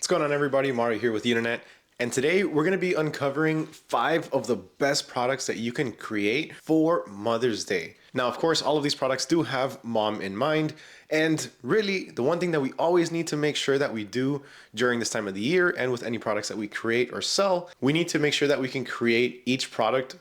What's going on, everybody? Mario here with Uninet, and today we're going to be uncovering 5 of the best products that you can create for Mother's Day. Now, of course, all of these products do have mom in mind, and really the one thing that we always need to make sure that we do during this time of the year and with any products that we create or sell, we need to make sure that we can create each product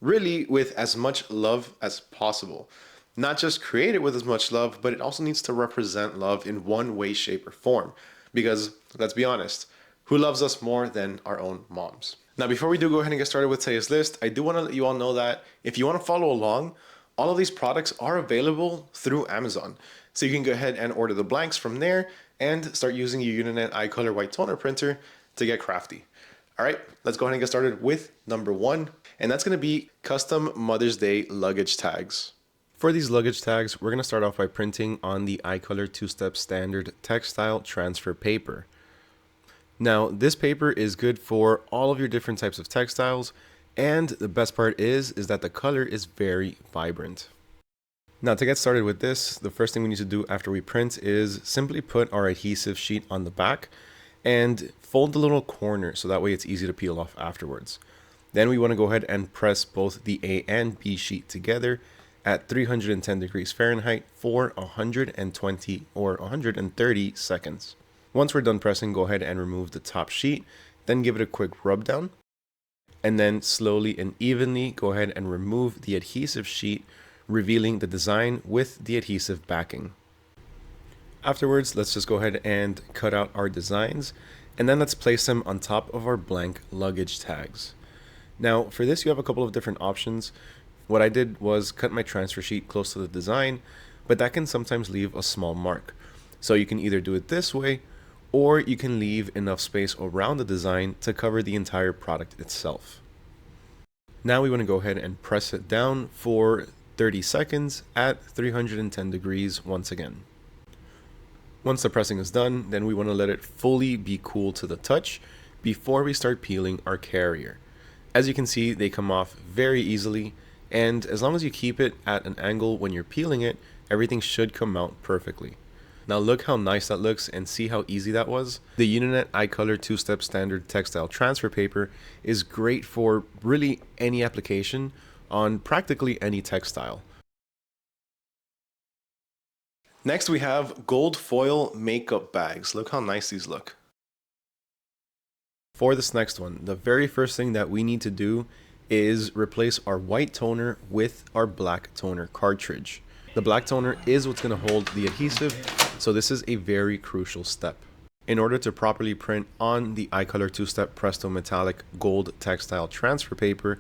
really with as much love as possible. Not just create it with as much love, but it also needs to represent love in one way, shape, or form. Because let's be honest, who loves us more than our own moms? Now, before we do go ahead and get started with today's list, I do want to let you all know that if you want to follow along, all of these products are available through Amazon. So you can go ahead and order the blanks from there and start using your Uninet IColor white toner printer to get crafty. All right, let's go ahead and get started with number 1, and that's going to be custom Mother's Day luggage tags. For these luggage tags, we're going to start off by printing on the iColor 2-step standard textile transfer paper. Now, this paper is good for all of your different types of textiles, and the best part is that the color is very vibrant. Now, to get started with this, the first thing we need to do after we print is simply put our adhesive sheet on the back and fold the little corner so that way it's easy to peel off afterwards. Then we want to go ahead and press both the A and B sheet together at 310 degrees Fahrenheit for 120 or 130 seconds. Once we're done pressing, go ahead and remove the top sheet, then give it a quick rub down, and then slowly and evenly go ahead and remove the adhesive sheet, revealing the design with the adhesive backing. Afterwards, let's just go ahead and cut out our designs, and then let's place them on top of our blank luggage tags. Now, for this, you have a couple of different options. What I did was cut my transfer sheet close to the design, but that can sometimes leave a small mark. So you can either do it this way, or you can leave enough space around the design to cover the entire product itself. Now we want to go ahead and press it down for 30 seconds at 310 degrees once again. Once the pressing is done, then we want to let it fully be cool to the touch before we start peeling our carrier. As you can see, they come off very easily, and as long as you keep it at an angle when you're peeling it, everything should come out perfectly. Now look how nice that looks and see how easy that was. The Uninet iColor 2-step standard textile transfer paper is great for really any application on practically any textile. Next we have gold foil makeup bags. Look how nice these look. For this next one, the very first thing that we need to do is replace our white toner with our black toner cartridge. The black toner is what's going to hold the adhesive, so this is a very crucial step. In order to properly print on the iColor 2-step Presto Metallic Gold Textile Transfer Paper,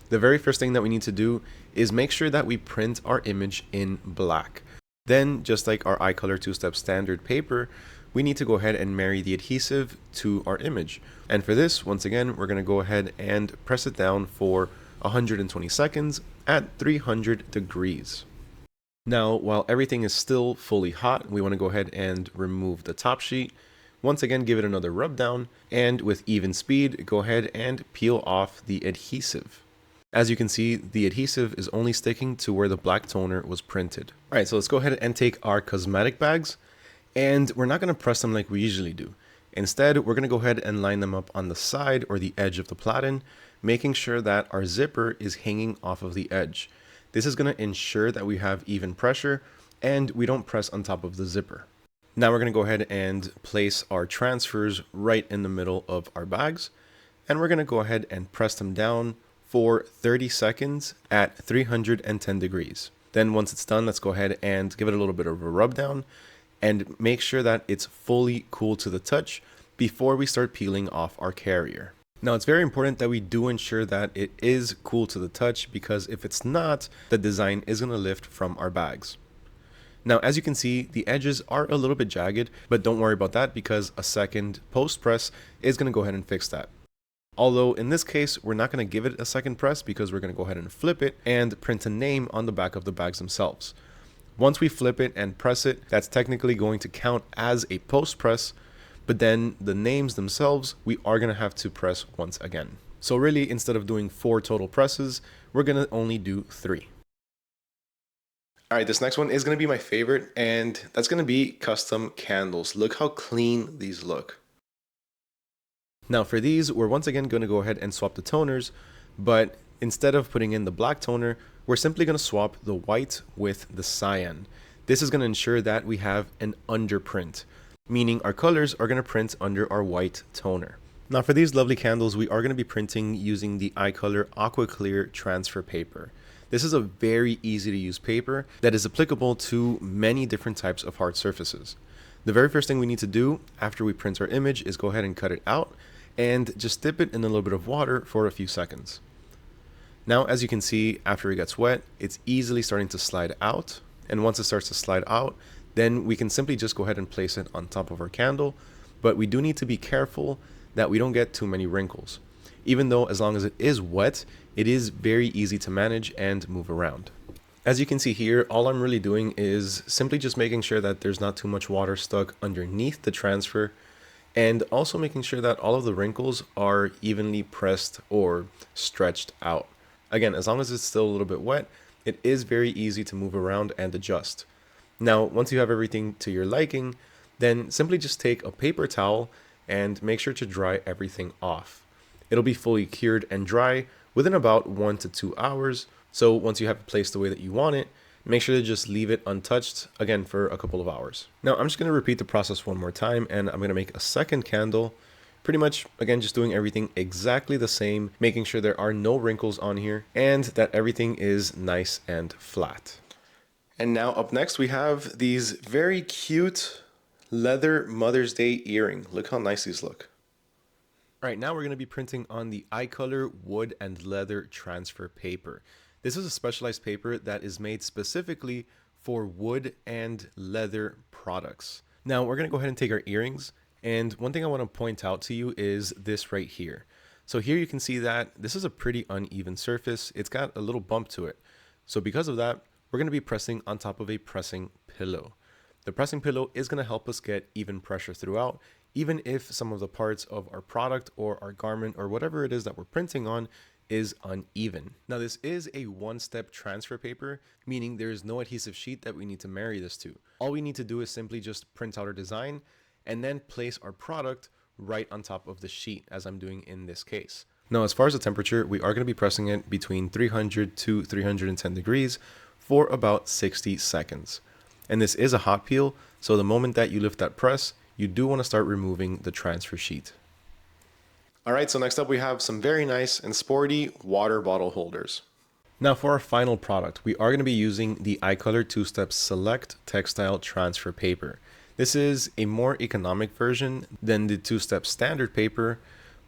the very first thing that we need to do is make sure that we print our image in black. Then, just like our iColor 2-step standard paper, we need to go ahead and marry the adhesive to our image. And for this, once again, we're going to go ahead and press it down for 120 seconds at 300 degrees. Now, while everything is still fully hot, we want to go ahead and remove the top sheet. Once again, give it another rub down, and with even speed, go ahead and peel off the adhesive. As you can see, the adhesive is only sticking to where the black toner was printed. All right, so let's go ahead and take our cosmetic bags, and we're not going to press them like we usually do. Instead, we're going to go ahead and line them up on the side or the edge of the platen, making sure that our zipper is hanging off of the edge. This is going to ensure that we have even pressure and we don't press on top of the zipper. Now we're going to go ahead and place our transfers right in the middle of our bags, and we're going to go ahead and press them down for 30 seconds at 310 degrees. Then once it's done, let's go ahead and give it a little bit of a rub down and make sure that it's fully cool to the touch before we start peeling off our carrier. Now, it's very important that we do ensure that it is cool to the touch, because if it's not, the design is going to lift from our bags. Now, as you can see, the edges are a little bit jagged, but don't worry about that because a second post press is going to go ahead and fix that. Although in this case, we're not going to give it a second press because we're going to go ahead and flip it and print a name on the back of the bags themselves. Once we flip it and press it, that's technically going to count as a post press, but then the names themselves, we are going to have to press once again. So really, instead of doing 4 total presses, we're going to only do 3. All right, this next one is going to be my favorite, and that's going to be custom candles. Look how clean these look. Now for these, we're once again going to go ahead and swap the toners, but instead of putting in the black toner, we're simply going to swap the white with the cyan. This is going to ensure that we have an underprint, meaning our colors are going to print under our white toner. Now for these lovely candles, we are going to be printing using the iColor Aqua Clear transfer paper. This is a very easy to use paper that is applicable to many different types of hard surfaces. The very first thing we need to do after we print our image is go ahead and cut it out and just dip it in a little bit of water for a few seconds. Now, as you can see, after it gets wet, it's easily starting to slide out. And once it starts to slide out, then we can simply just go ahead and place it on top of our candle. But we do need to be careful that we don't get too many wrinkles. Even though as long as it is wet, it is very easy to manage and move around. As you can see here, all I'm really doing is simply just making sure that there's not too much water stuck underneath the transfer, and also making sure that all of the wrinkles are evenly pressed or stretched out. Again, as long as it's still a little bit wet, it is very easy to move around and adjust. Now, once you have everything to your liking, then simply just take a paper towel and make sure to dry everything off. It'll be fully cured and dry within about 1 to 2 hours. So once you have it placed the way that you want it, make sure to just leave it untouched again for a couple of hours. Now I'm just going to repeat the process one more time, and I'm going to make a second candle. Pretty much, again, just doing everything exactly the same, making sure there are no wrinkles on here and that everything is nice and flat. And now up next we have these very cute leather Mother's Day earring. Look how nice these look. All right, now we're going to be printing on the iColor wood and leather transfer paper. This is a specialized paper that is made specifically for wood and leather products. Now we're going to go ahead and take our earrings, and one thing I want to point out to you is this right here. So here you can see that this is a pretty uneven surface. It's got a little bump to it. So because of that, we're going to be pressing on top of a pressing pillow. The pressing pillow is going to help us get even pressure throughout, even if some of the parts of our product or our garment or whatever it is that we're printing on is uneven. Now this is a one-step transfer paper, meaning there is no adhesive sheet that we need to marry this to. All we need to do is simply just print out our design and then place our product right on top of the sheet, as I'm doing in this case. Now, as far as the temperature, we are going to be pressing it between 300 to 310 degrees for about 60 seconds. And this is a hot peel, so the moment that you lift that press, you do want to start removing the transfer sheet. All right, so next up we have some very nice and sporty water bottle holders. Now for our final product, we are going to be using the iColor 2-Step Select Textile Transfer Paper. This is a more economic version than the 2-Step Standard paper,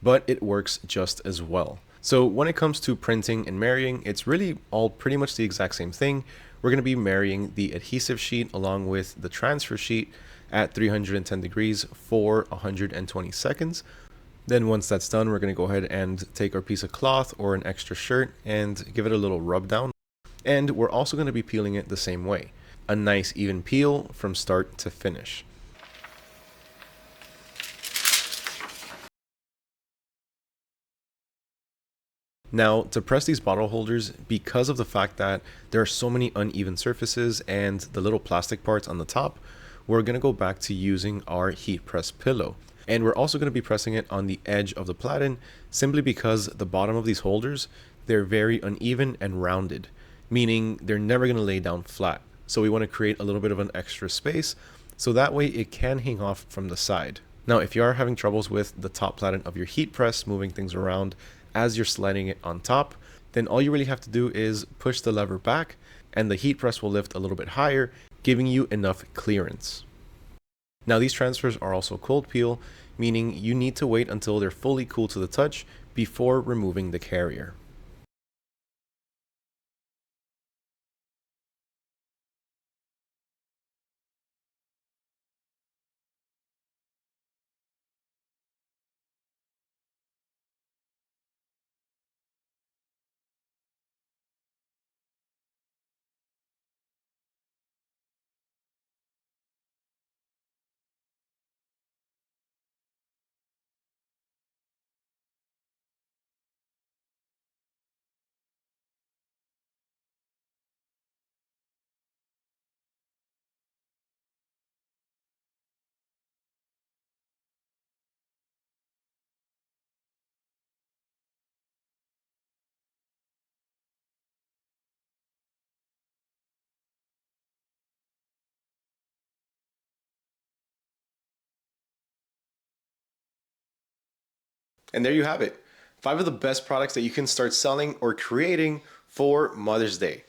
but it works just as well. So when it comes to printing and marrying, it's really all pretty much the exact same thing. We're going to be marrying the adhesive sheet along with the transfer sheet at 310 degrees for 120 seconds. Then once that's done, we're going to go ahead and take our piece of cloth or an extra shirt and give it a little rub down. And we're also going to be peeling it the same way. A nice even peel from start to finish. Now, to press these bottle holders, because of the fact that there are so many uneven surfaces and the little plastic parts on the top, we're going to go back to using our heat press pillow. And we're also going to be pressing it on the edge of the platen simply because the bottom of these holders, they're very uneven and rounded, meaning they're never going to lay down flat. So we want to create a little bit of an extra space so that way it can hang off from the side. Now, if you are having troubles with the top platen of your heat press, moving things around as you're sliding it on top, then all you really have to do is push the lever back and the heat press will lift a little bit higher, giving you enough clearance. Now these transfers are also cold peel, meaning you need to wait until they're fully cool to the touch before removing the carrier. And there you have it. 5 of the best products that you can start selling or creating for Mother's Day.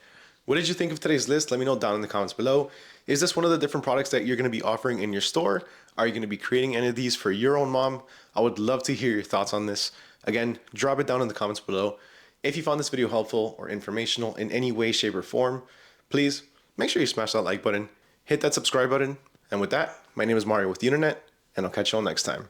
What did you think of today's list? Let me know down in the comments below. Is this one of the different products that you're going to be offering in your store? Are you going to be creating any of these for your own mom? I would love to hear your thoughts on this. Again, drop it down in the comments below. If you found this video helpful or informational in any way, shape, or form, please make sure you smash that like button, hit that subscribe button. And with that, my name is Mario with Uninet, and I'll catch you all next time.